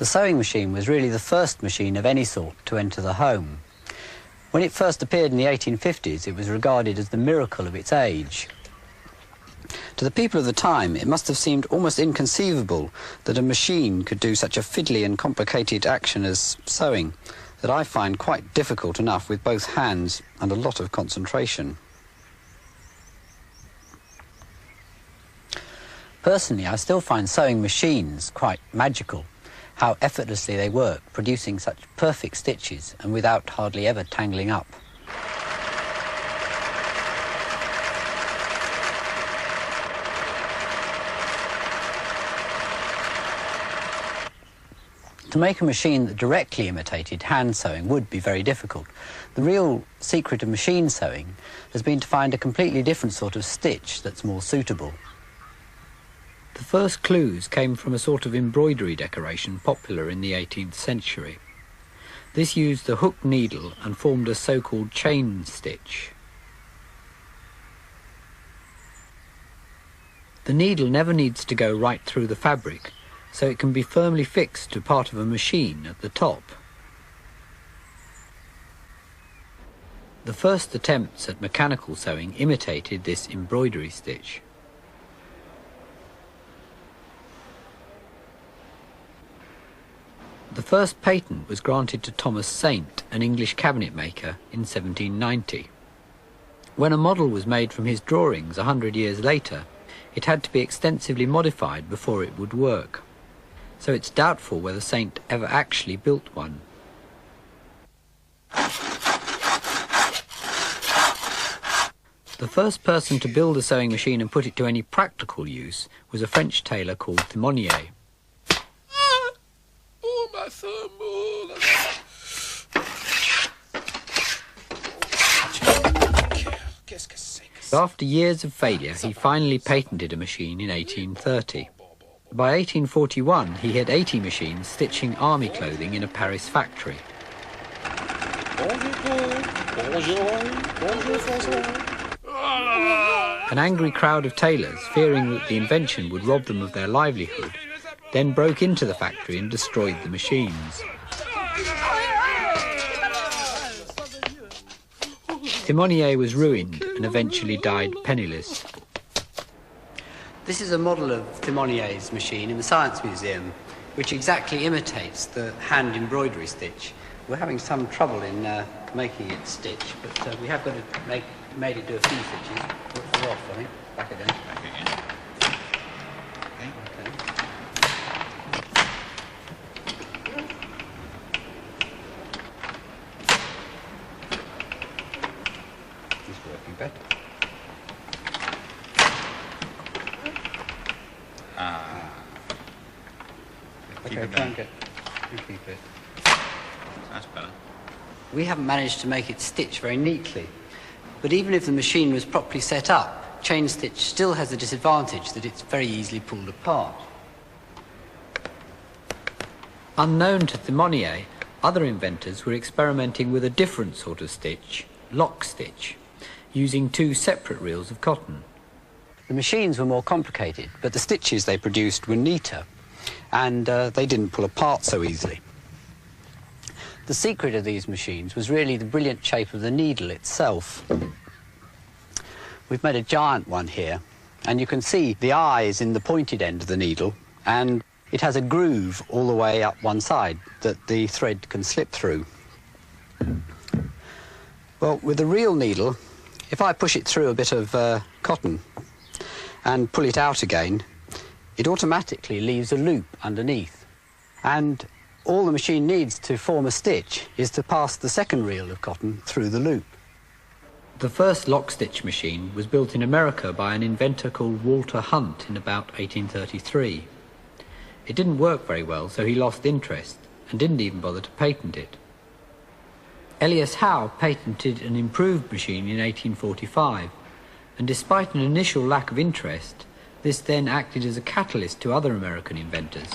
The sewing machine was really the first machine of any sort to enter the home. When it first appeared in the 1850s, it was regarded as the miracle of its age. To the people of the time, it must have seemed almost inconceivable that a machine could do such a fiddly and complicated action as sewing, that I find quite difficult enough with both hands and a lot of concentration. Personally, I still find sewing machines quite magical, how effortlessly they work, producing such perfect stitches and without hardly ever tangling up. To make a machine that directly imitated hand sewing would be very difficult. The real secret of machine sewing has been to find a completely different sort of stitch that's more suitable. The first clues came from a sort of embroidery decoration popular in the 18th century. This used the hook needle and formed a so-called chain stitch. The needle never needs to go right through the fabric, so it can be firmly fixed to part of a machine at the top. The first attempts at mechanical sewing imitated this embroidery stitch. The first patent was granted to Thomas Saint, an English cabinet maker, in 1790. When a model was made from his drawings 100 years later, it had to be extensively modified before it would work. So it's doubtful whether Saint ever actually built one. The first person to build a sewing machine and put it to any practical use was a French tailor called Thimonier. After years of failure, he finally patented a machine in 1830. By 1841, he had 80 machines stitching army clothing in a Paris factory. An angry crowd of tailors, fearing that the invention would rob them of their livelihood, then broke into the factory and destroyed the machines. Thimonier was ruined and eventually died penniless. This is a model of Thimonier's machine in the Science Museum, which exactly imitates the hand embroidery stitch. We're having some trouble in making it stitch, but we have got to made it do a few stitches. We're off, I think. Back again. Back again. Better. Keep Okay, it try down. and keep it. That's better. We haven't managed to make it stitch very neatly, but even if the machine was properly set up, chain stitch still has the disadvantage that it's very easily pulled apart. Unknown to Thimonier, other inventors were experimenting with a different sort of stitch, lock stitch, using two separate reels of cotton. The machines were more complicated, but the stitches they produced were neater, and they didn't pull apart so easily. The secret of these machines was really the brilliant shape of the needle itself. We've made a giant one here, and you can see the eye is in the pointed end of the needle, and it has a groove all the way up one side that the thread can slip through. Well, with a real needle, if I push it through a bit of cotton and pull it out again, it automatically leaves a loop underneath. And all the machine needs to form a stitch is to pass the second reel of cotton through the loop. The first lock stitch machine was built in America by an inventor called Walter Hunt in about 1833. It didn't work very well, so he lost interest and didn't even bother to patent it. Elias Howe patented an improved machine in 1845, and despite an initial lack of interest, this then acted as a catalyst to other American inventors,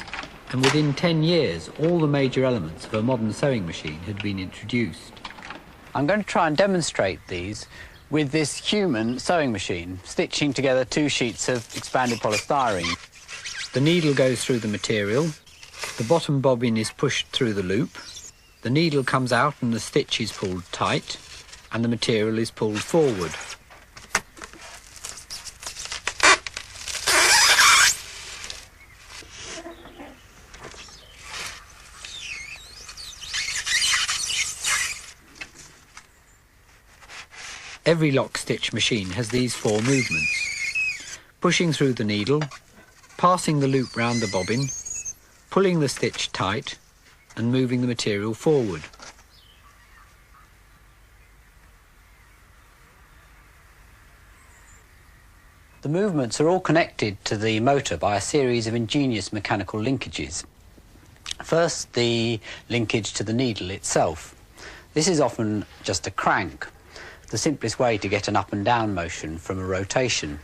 and within 10 years all the major elements of a modern sewing machine had been introduced. I'm going to try and demonstrate these with this human sewing machine, stitching together two sheets of expanded polystyrene. The needle goes through the material, The bottom bobbin is pushed through the loop, the needle comes out and the stitch is pulled tight, and the material is pulled forward. Every lock stitch machine has these four movements: pushing through the needle, passing the loop round the bobbin, pulling the stitch tight, and moving the material forward. The movements are all connected to the motor by a series of ingenious mechanical linkages. First, the linkage to the needle itself. This is often just a crank, the simplest way to get an up and down motion from a rotation.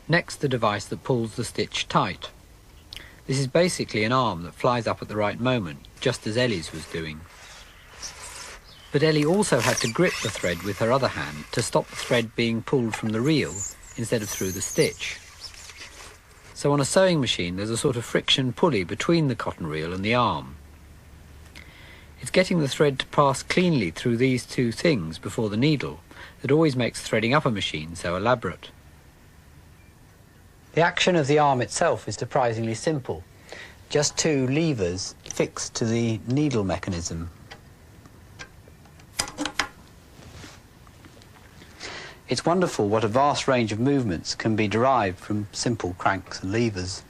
Next, the device that pulls the stitch tight. This is basically an arm that flies up at the right moment, just as Ellie's was doing. But Ellie also had to grip the thread with her other hand to stop the thread being pulled from the reel instead of through the stitch. So on a sewing machine there's a sort of friction pulley between the cotton reel and the arm. It's getting the thread to pass cleanly through these two things before the needle that always makes threading up a machine so elaborate. The action of the arm itself is surprisingly simple. Just two levers fixed to the needle mechanism. It's wonderful what a vast range of movements can be derived from simple cranks and levers.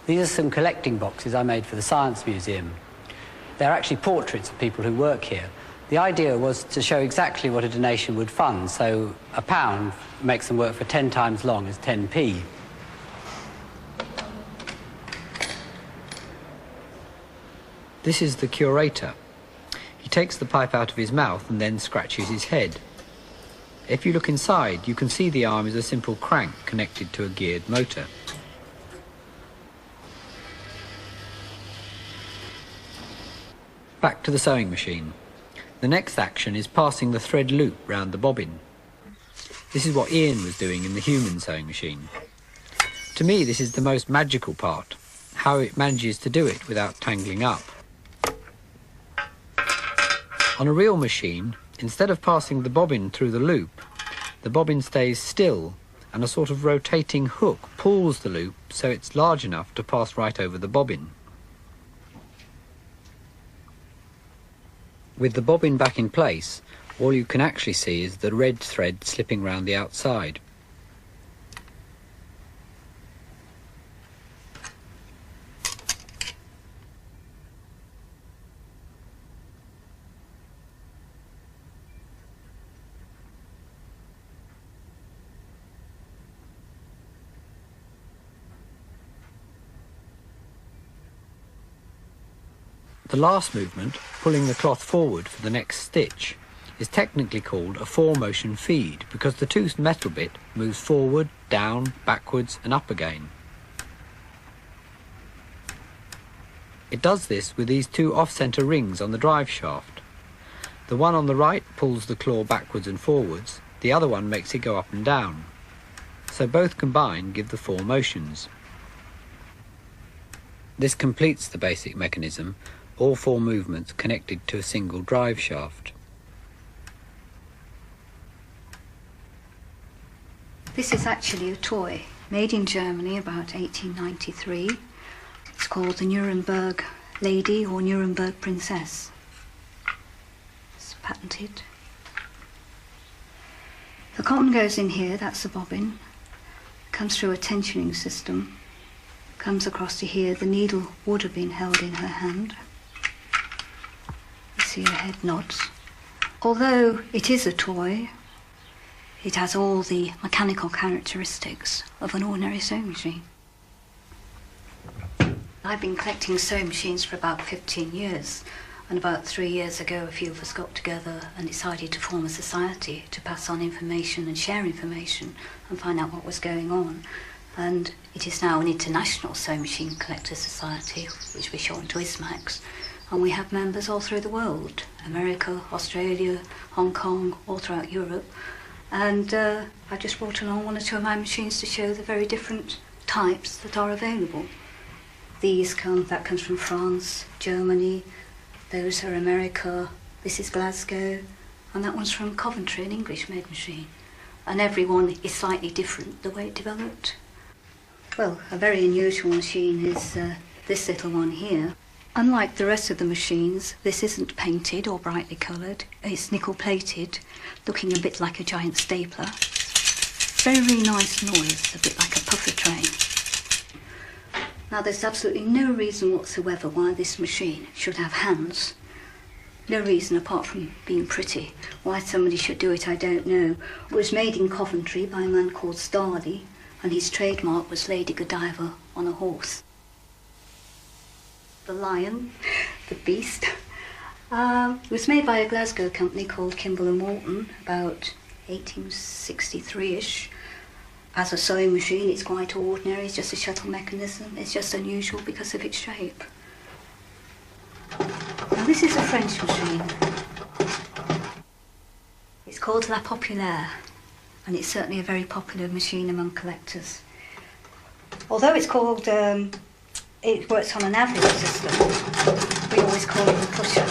These are some collecting boxes I made for the Science Museum. They're actually portraits of people who work here. The idea was to show exactly what a donation would fund, so £1 makes them work for 10 times long as 10p. This is the curator. He takes the pipe out of his mouth and then scratches his head. If you look inside, you can see the arm is a simple crank connected to a geared motor. Back to the sewing machine. The next action is passing the thread loop round the bobbin. This is what Ian was doing in the human sewing machine. To me, this is the most magical part, how it manages to do it without tangling up. On a real machine, instead of passing the bobbin through the loop, the bobbin stays still and a sort of rotating hook pulls the loop so it's large enough to pass right over the bobbin. With the bobbin back in place, all you can actually see is the red thread slipping round the outside. The last movement, pulling the cloth forward for the next stitch, is technically called a four-motion feed because the toothed metal bit moves forward, down, backwards and up again. It does this with these two off-centre rings on the drive shaft. The one on the right pulls the claw backwards and forwards, the other one makes it go up and down. So both combined give the four motions. This completes the basic mechanism, all four movements connected to a single drive shaft. This is actually a toy made in Germany about 1893. It's called the Nuremberg Lady or Nuremberg Princess. It's patented. The cotton goes in here, that's the bobbin. Comes through a tensioning system. Comes across to here. The needle would have been held in her hand. You see her head nods. Although it is a toy, it has all the mechanical characteristics of an ordinary sewing machine. I've been collecting sewing machines for about 15 years, and about 3 years ago a few of us got together and decided to form a society to pass on information and share information and find out what was going on. And it is now an international sewing machine collector society, which we shorten to ISMAX. And we have members all through the world, America, Australia, Hong Kong, all throughout Europe. And I just brought along one or two of my machines to show the very different types that are available. That comes from France, Germany, those are America, this is Glasgow, and that one's from Coventry, an English-made machine. And every one is slightly different, the way it developed. Well, a very unusual machine is this little one here. Unlike the rest of the machines, this isn't painted or brightly coloured. It's nickel-plated, looking a bit like a giant stapler. Very nice noise, a bit like a puffer train. Now, there's absolutely no reason whatsoever why this machine should have hands. No reason apart from being pretty. Why somebody should do it, I don't know. It was made in Coventry by a man called Starley, and his trademark was Lady Godiva on a horse. The lion, the beast. It was made by a Glasgow company called Kimball & Morton about 1863-ish. As a sewing machine, it's quite ordinary. It's just a shuttle mechanism. It's just unusual because of its shape. Now, this is a French machine. It's called La Populaire, and it's certainly a very popular machine among collectors. Although it's called, it works on an average system, we always call it the pusher.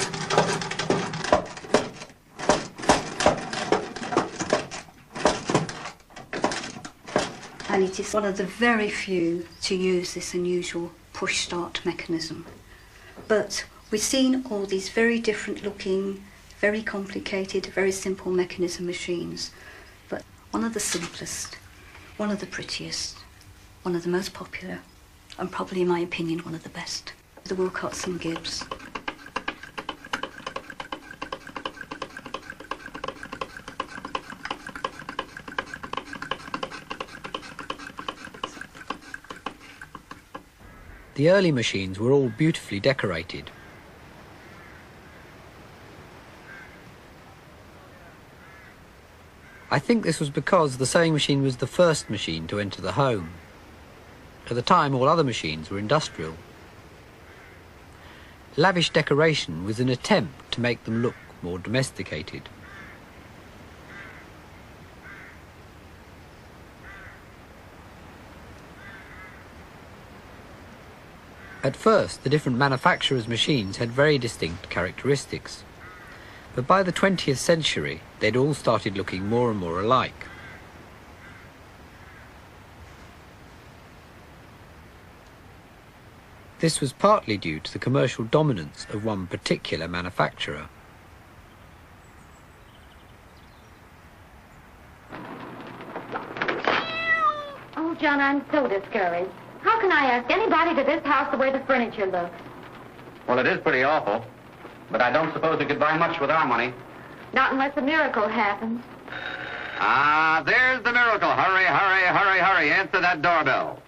And it is one of the very few to use this unusual push-start mechanism. But we've seen all these very different looking, very complicated, very simple mechanism machines. But one of the simplest, one of the prettiest, one of the most popular, and probably, in my opinion, one of the best. The Wilcox & Gibbs. The early machines were all beautifully decorated. I think this was because the sewing machine was the first machine to enter the home. At the time, all other machines were industrial. Lavish decoration was an attempt to make them look more domesticated. At first, the different manufacturers' machines had very distinct characteristics. But by the 20th century, they'd all started looking more and more alike. This was partly due to the commercial dominance of one particular manufacturer. Oh, John, I'm so discouraged. How can I ask anybody to this house the way the furniture looks? Well, it is pretty awful, but I don't suppose you could buy much with our money. Not unless a miracle happens. Ah, there's the miracle. Hurry, hurry, hurry, hurry. Answer that doorbell.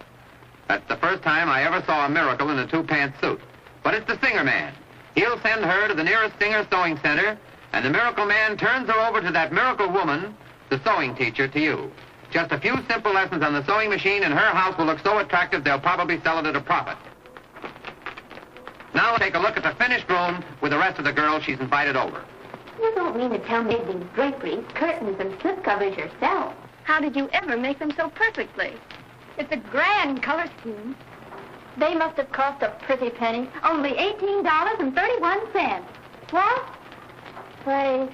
That's the first time I ever saw a miracle in a two-pants suit. But it's the Singer Man. He'll send her to the nearest Singer sewing center, and the miracle man turns her over to that miracle woman, the sewing teacher, to you. Just a few simple lessons on the sewing machine, and her house will look so attractive they'll probably sell it at a profit. Now take a look at the finished room with the rest of the girls she's invited over. You don't mean to tell me these draperies, curtains, and slipcovers yourself? How did you ever make them so perfectly? It's a grand color scheme. They must have cost a pretty penny. Only $18.31. What? Wait.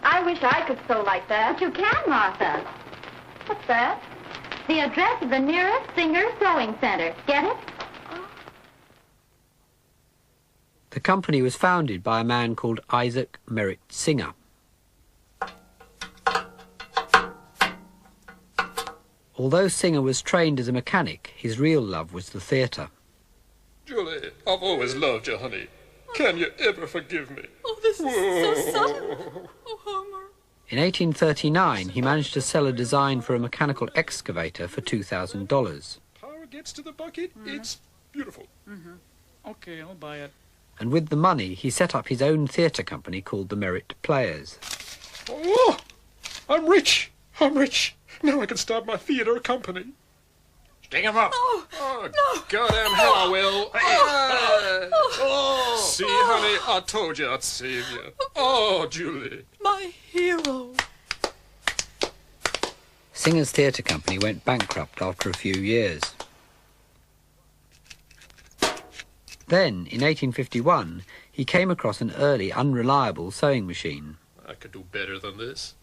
I wish I could sew like that. But you can, Martha. What's that? The address of the nearest Singer Sewing Center. Get it? The company was founded by a man called Isaac Merritt Singer. Although Singer was trained as a mechanic, his real love was the theatre. Julie, I've always loved you, honey. Can you ever forgive me? Oh, this is so sudden. Oh, Homer. In 1839, he managed to sell a design for a mechanical excavator for $2,000. Power gets to the bucket, it's beautiful. Okay, I'll buy it. And with the money, he set up his own theatre company called the Merritt Players. Oh, I'm rich. I'm rich. Now I can start my theatre company. Stick him up. Oh, no. Goddamn hell I will. Oh, See, honey, I told you I'd save you. Oh, Julie. my hero. Singer's theatre company went bankrupt after a few years. Then, in 1851, he came across an early, unreliable sewing machine. I could do better than this.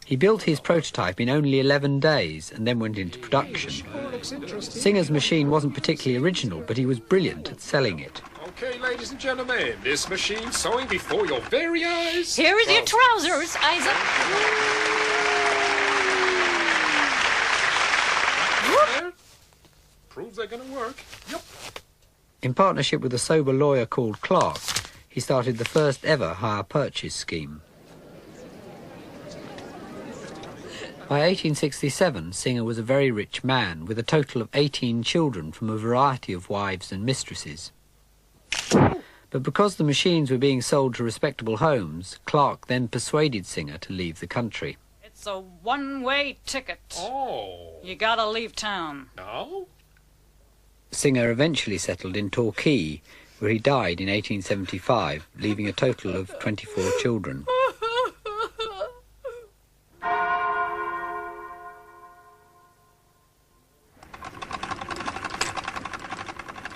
He built his prototype in only 11 days and then went into production. Sure looks interesting. Singer's machine wasn't particularly original, but he was brilliant at selling it. Okay, ladies and gentlemen, this machine sewing before your very eyes. Here is your trousers, Isaac. There. Proves they're gonna work. Yep. In partnership with a sober lawyer called Clark, he started the first ever hire purchase scheme. By 1867, Singer was a very rich man with a total of 18 children from a variety of wives and mistresses. But because the machines were being sold to respectable homes, Clark then persuaded Singer to leave the country. It's a one-way ticket. Oh. You gotta leave town. No? Singer eventually settled in Torquay, where he died in 1875, leaving a total of 24 children.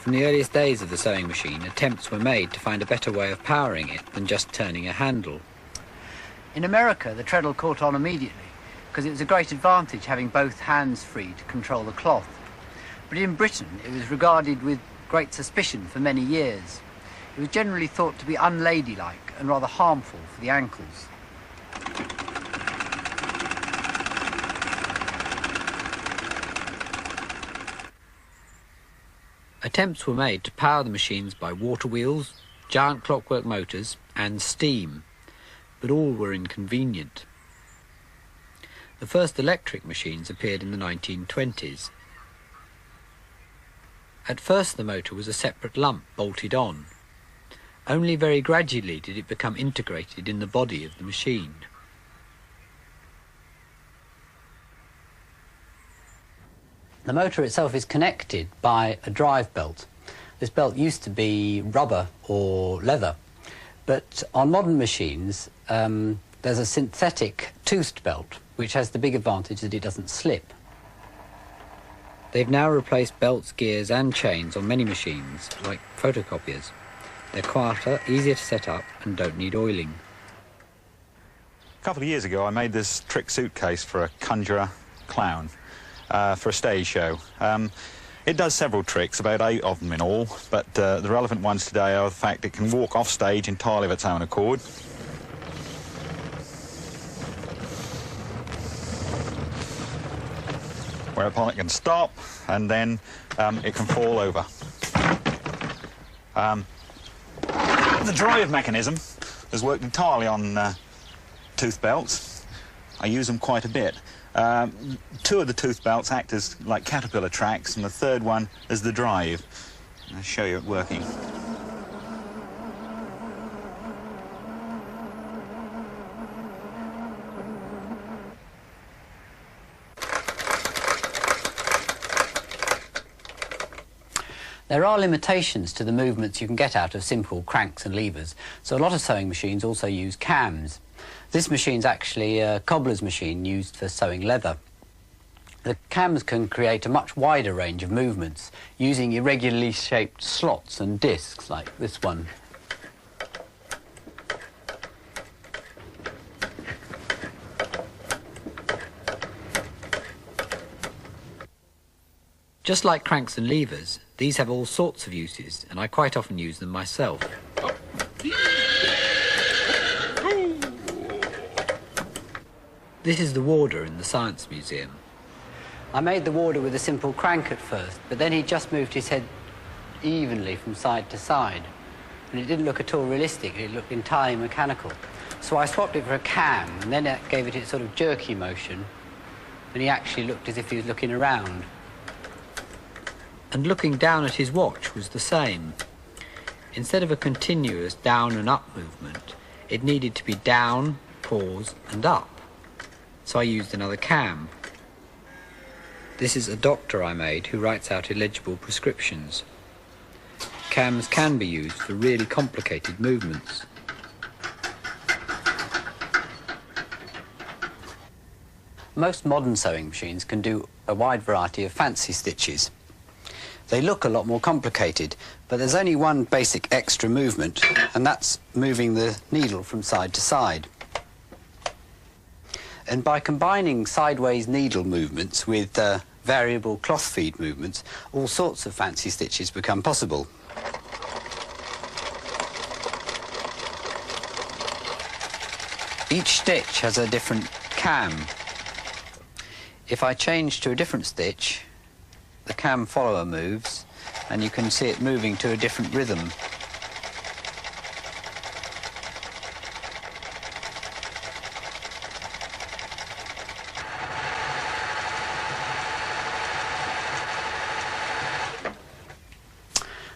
From the earliest days of the sewing machine, attempts were made to find a better way of powering it than just turning a handle. In America, the treadle caught on immediately, because it was a great advantage having both hands free to control the cloth. But in Britain, it was regarded with great suspicion for many years. It was generally thought to be unladylike and rather harmful for the ankles. Attempts were made to power the machines by water wheels, giant clockwork motors and steam, but all were inconvenient. The first electric machines appeared in the 1920s. At first the motor was a separate lump bolted on. Only very gradually did it become integrated in the body of the machine. The motor itself is connected by a drive belt. This belt used to be rubber or leather, but on modern machines there's a synthetic toothed belt which has the big advantage that it doesn't slip. They've now replaced belts, gears and chains on many machines, like photocopiers. They're quieter, easier to set up and don't need oiling. A couple of years ago I made this trick suitcase for a conjurer clown. For a stage show. It does several tricks, about 8 of them in all, but the relevant ones today are the fact it can walk off stage entirely of its own accord. Whereupon it can stop, and then it can fall over. The drive mechanism has worked entirely on tooth belts. I use them quite a bit. 2 of the tooth belts act as like caterpillar tracks, and the third one is the drive. I'll show you it working. There are limitations to the movements you can get out of simple cranks and levers, so a lot of sewing machines also use cams. This machine's actually a cobbler's machine used for sewing leather. The cams can create a much wider range of movements using irregularly shaped slots and discs like this one. Just like cranks and levers, these have all sorts of uses, and I quite often use them myself. This is the warder in the Science Museum. I made the warder with a simple crank at first, but then he just moved his head evenly from side to side. And it didn't look at all realistic, it looked entirely mechanical. So I swapped it for a cam, and then that gave it its sort of jerky motion, and he actually looked as if he was looking around. And looking down at his watch was the same. Instead of a continuous down and up movement, it needed to be down, pause, and up. so I used another cam. This is a doctor I made who writes out illegible prescriptions. Cams can be used for really complicated movements. Most modern sewing machines can do a wide variety of fancy stitches. They look a lot more complicated, but there's only one basic extra movement, and that's moving the needle from side to side. And by combining sideways needle movements with variable cloth feed movements, all sorts of fancy stitches become possible. Each stitch has a different cam. If I change to a different stitch, the cam follower moves, and you can see it moving to a different rhythm.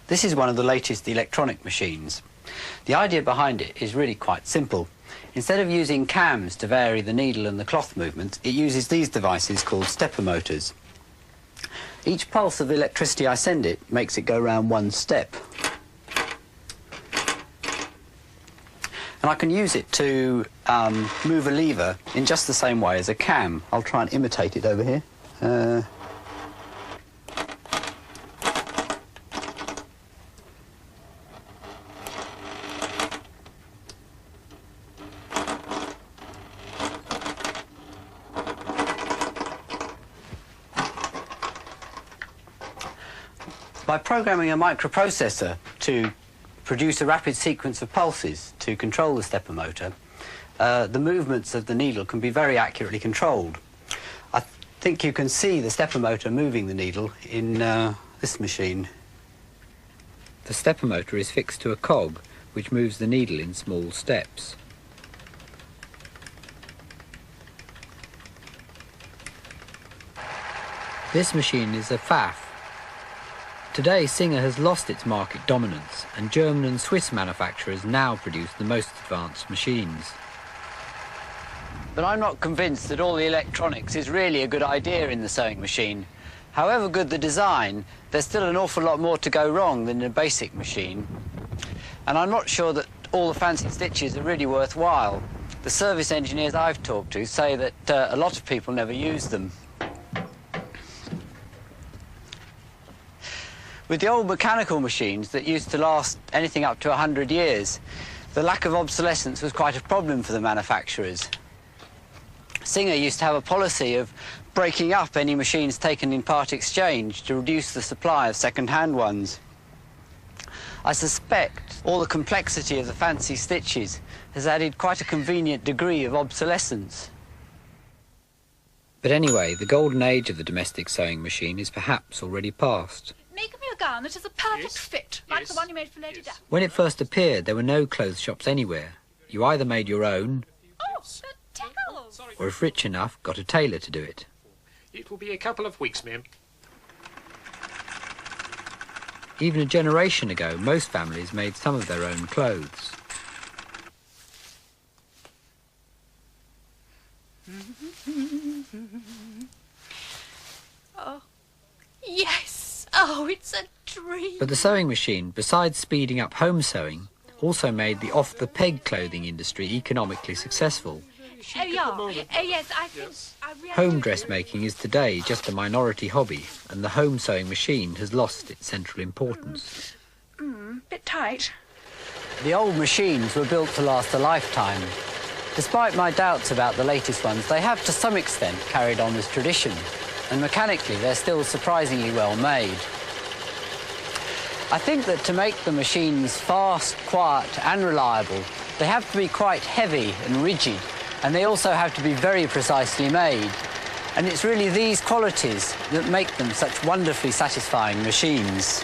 This is one of the latest electronic machines. The idea behind it is really quite simple. Instead of using cams to vary the needle and the cloth movement, it uses these devices called stepper motors. Each pulse of electricity I send it makes it go round one step. And I can use it to move a lever in just the same way as a cam. I'll try and imitate it over here. By programming a microprocessor to produce a rapid sequence of pulses to control the stepper motor, the movements of the needle can be very accurately controlled. I think you can see the stepper motor moving the needle in this machine. The stepper motor is fixed to a cog which moves the needle in small steps. This machine is a Pfaff. Today, Singer has lost its market dominance, and German and Swiss manufacturers now produce the most advanced machines. But I'm not convinced that all the electronics is really a good idea in the sewing machine. However good the design, there's still an awful lot more to go wrong than in a basic machine. And I'm not sure that all the fancy stitches are really worthwhile. The service engineers I've talked to say that a lot of people never use them. With the old mechanical machines that used to last anything up to 100 years, the lack of obsolescence was quite a problem for the manufacturers. Singer used to have a policy of breaking up any machines taken in part exchange to reduce the supply of second-hand ones. I suspect all the complexity of the fancy stitches has added quite a convenient degree of obsolescence. But anyway, the golden age of the domestic sewing machine is perhaps already past. Make me a gown that is a perfect fit, like the one you made for Lady Di. When it first appeared, there were no clothes shops anywhere. You either made your own, the tickles! or if rich enough, got a tailor to do it. It will be a couple of weeks, ma'am. Even a generation ago, most families made some of their own clothes. Oh, yes! Oh, it's a dream! But the sewing machine, besides speeding up home sewing, also made the off-the-peg clothing industry economically successful. Yes, I think... Home dressmaking is today just a minority hobby, and the home sewing machine has lost its central importance. Bit tight. The old machines were built to last a lifetime. Despite my doubts about the latest ones, they have to some extent carried on this tradition, and mechanically they're still surprisingly well made. I think that to make the machines fast, quiet and reliable, they have to be quite heavy and rigid, and they also have to be very precisely made. And it's really these qualities that make them such wonderfully satisfying machines.